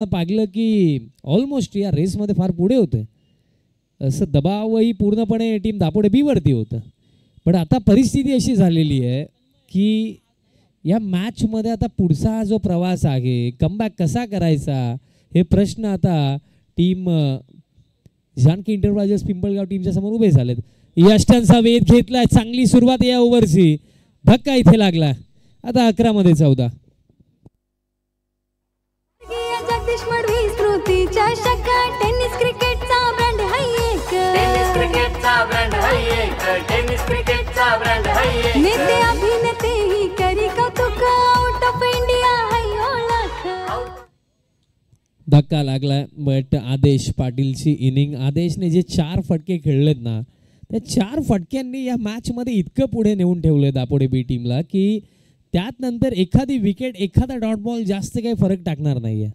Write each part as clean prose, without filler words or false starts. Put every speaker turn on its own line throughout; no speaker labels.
पाहिलं की ऑलमोस्ट या रेसमध्ये फार पुढे होते, असं दबावही पूर्णपणे टीम दापोडे बी वरती होतं. पण आता परिस्थिती अशी झालेली आहे की या मॅचमध्ये आता पुढचा हा जो प्रवास आहे, कमबॅक कसा करायचा, हे प्रश्न आता टीम जानकी एंटरप्राइजेस पिंपळगाव टीमच्या समोर उभे झालेत. यष्टांचा वेध घेतलाय, चांगली सुरुवात या ओव्हरची, धक्का इथे लागला. आता 11 मध्ये 14.
टेनिस क्रिकेटचा ब्रँड हाय, नेते अभिनेते ही करी कौतुक, आउट ऑफ इंडिया हाय ओळख.
धक्का लागला. बट आदेश पाटीलची इनिंग, आदेशने जे 4 फटके खेळलेत ना, त्या 4 फटक्यांनी या मॅचमध्ये इतकं पुढे नेऊन ठेवलं दापोडे बी टीमला की त्यात नंतर एखादी विकेट, एखादा डॉट बॉल जास्त काही फरक टाकणार नाही आहे.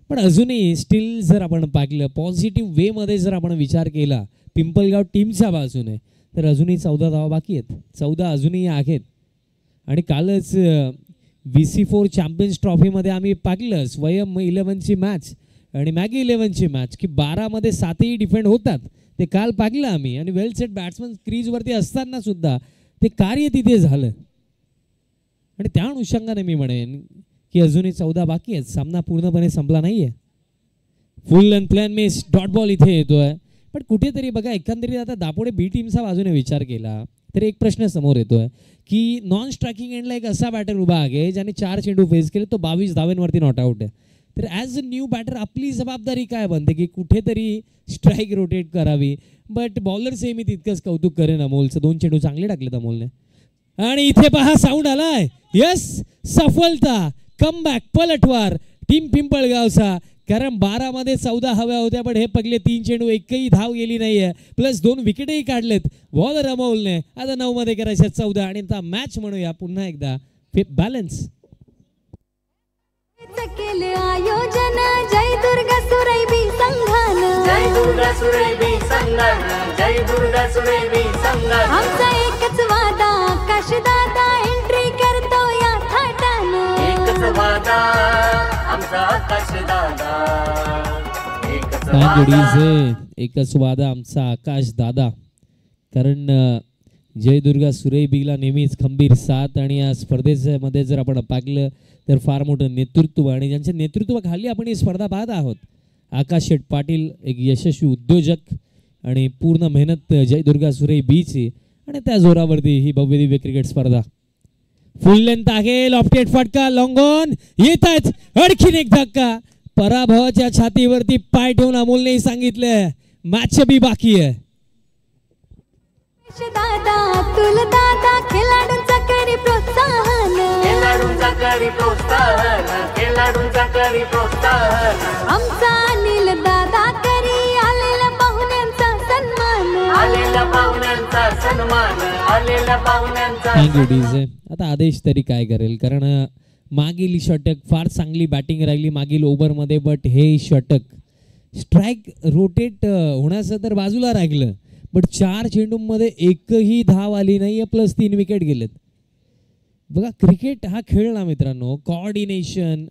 पण अजूनही स्टील जर आपण पाहिलं पॉझिटिव्ह वेमध्ये, जर आपण विचार केला पिंपळगाव टीमच्या बाजूने, तर अजूनही 14 धावा बाकी आहेत. 14 अजूनही आहेत. आणि कालच VC4 चॅम्पियन्स ट्रॉफीमध्ये आम्ही पाहिलं स्वयं 11ची मॅच आणि मॅगी 11ची मॅच की 12 मध्ये 7ही डिफेंड होतात. ते काल पाहिलं आम्ही. आणि वेल सेट बॅट्समन क्रीजवरती असताना सुद्धा ते कार्य तिथे झालं. आणि त्या अनुषंगाने मी म्हणेन की अजूनही 14 बाकी आहेत, सामना पूर्णपणे संपला नाहीये. Full and plan miss, dot ball इथे येतोय. पण कुठेतरी बघा, एकंदरीत आता दापोडे बी टीमचा बाजूने विचार केला तर एक प्रश्न समोर येतोय की नॉन स्ट्रायकिंग एंडला एक असा बॅटर उभा आहे ज्याने 4 चेंडू फेस केले, तो 22 धावांवरती नॉट आउट आहे. तर ॲज अ न्यू बॅटर आपली जबाबदारी काय बनते की कुठेतरी स्ट्राईक रोटेट करावी. बट बॉलरचे मी तितकंच कौतुक करेन अमोलचं, 2 चेंडू चांगले टाकलेत अमोलने. आणि इथे पहा साऊंड आलाय, यस, सफलता, कमबॅक, पलटवार टीम पिंपळगावचा. कारण 12 मध्ये 14 हव्या होत्या, पण हे पगले 3 चेंडू एकही धाव गेली नाहीये, प्लस 2 विकेटही काढलेत बॉलर अमोलने. आता 9 मध्ये करायचे 14 आणि मॅच म्हणूया पुन्हा एकदा बॅलन्स.
केले आयोजन जय दुर्गा सुरैबी संघान, जय दुर्गा सुरैबी संघान, जय दुर्गा सुरैबी संघान. आमचा एकच वादा, आकाश दादा एंट्री करतो या थाटान. एकच वादा आमचा आकाश दादा, एकच वादा,
एकच वादा आमचा आकाश दादा. कारण जय दुर्गा सुरैबीला नेहमीच खंबीर साथ आणि या स्पर्धेमध्ये जर आपण पाहिलं तर फार मोठं नेतृत्व, आणि ज्यांच्या नेतृत्वाखाली आपण ही स्पर्धा पाहत आहोत. आकाश शेठ पाटील एक यशस्वी उद्योजक आणि पूर्ण मेहनत जय दुर्गा सुरैबीची, आणि त्या जोरावरती ही भव्य दिव्य क्रिकेट स्पर्धा. फुल लेंथ आहे, लॉफ्टेड फटका, लॉंग ऑन येत आहेत, आणखीन एक धक्का. पराभवाच्या छातीवरती पाय ठेवून अमोलने सांगितलंय मॅच बी बाकी आहे.
दादा तुल दादा खेळाडूंचा करी प्रोत्साहन, खेळाडूंचा करी प्रोत्साहन, खेळाडूंचा करी प्रोत्साहन. आमचा अनिल दादा करी आलेल्या पाहुण्यांचा सन्मान, आलेल्या पाहुण्यांचा सन्मान, आलेल्या पाहुण्यांचा.
Thank you DJ. आता आदेश तरी काय करेल, कारण मागील षटक फार चांगली बॅटिंग राहिली मागील ओव्हरमध्ये, बट हे षटक स्ट्राईक रोटेट होण्याचं तर बाजूला राहिलं, बट 4 चेंडूंमध्ये एकही धाव आली नाही, प्लस 3 विकेट गेलेत. बघा क्रिकेट हा खेळ ना मित्रांनो, कोऑर्डिनेशन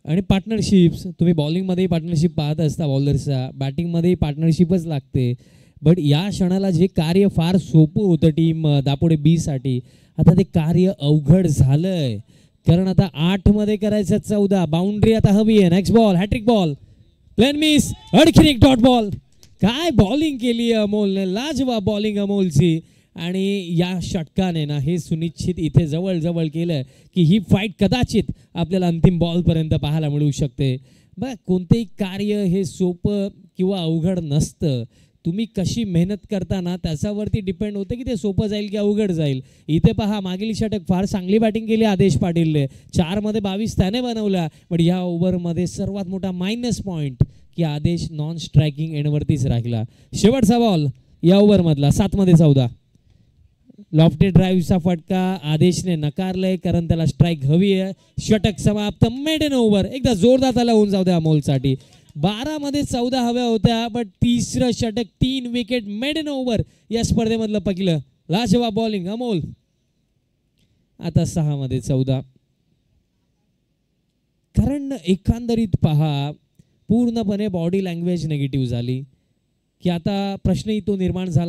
आणि पार्टनरशिप्स. तुम्ही बॉलिंगमध्येही पार्टनरशिप पाहत असता बॉलरचा, बॅटिंगमध्येही पार्टनरशिपच लागते. बट या क्षणाला जे कार्य फार सोपं होतं टीम दापोडे बी साठी, आता ते कार्य अवघड झालंय. कारण आता 8 मध्ये करायचं 14, बाउंड्री आता हवी आहे. Next ball, hat trick ball, plain miss, आणखीन एक डॉट बॉल. काय बॉलिंग केली अमोलने, लाजवाब बॉलिंग अमोलची. आणि या षटकाने ना हे सुनिश्चित इथे जवळ जवळ केलं की ही फाईट कदाचित आपल्याला अंतिम बॉलपर्यंत पाहायला मिळू शकते. बघा कोणतेही कार्य हे सोपं किंवा अवघड नसतं, तुम्ही कशी मेहनत करताना त्याच्यावरती डिपेंड होते की ते सोपं जाईल की अवघड जाईल. इथे पहा मागील षटक फार चांगली बॅटिंग केली आदेश पाटीलने, 4 मध्ये 22 त्याने बनवला. पण या ओव्हरमध्ये सर्वात मोठा मायनस पॉईंट की आदेश नॉन स्ट्रायकिंग एंडवरतीच राहिला. शेवटचा बॉल या ओव्हरमधला 7 मध्ये 14, लॉफ्टेड ड्राईव्हचा फटका आदेशने नकारलाय कारण त्याला स्ट्राईक हवी आहे. षटक समाप्त, मेडन ओव्हर. एकदा जोरदार त्याला होऊन जाऊ द्या अमोलसाठी. 12 मध्ये 14 हव्या होत्या, बट तिसरं षटक, 3 विकेट, मेडन ओव्हर या स्पर्धेमधलं पहिलं. लाजवाब बॉलिंग अमोल. आता 6 मध्ये 14. कारण एकंदरीत पहा पूर्णपणे बॉडी लँग्वेज निगेटिव्ह झाली की आता प्रश्नही तो निर्माण झाला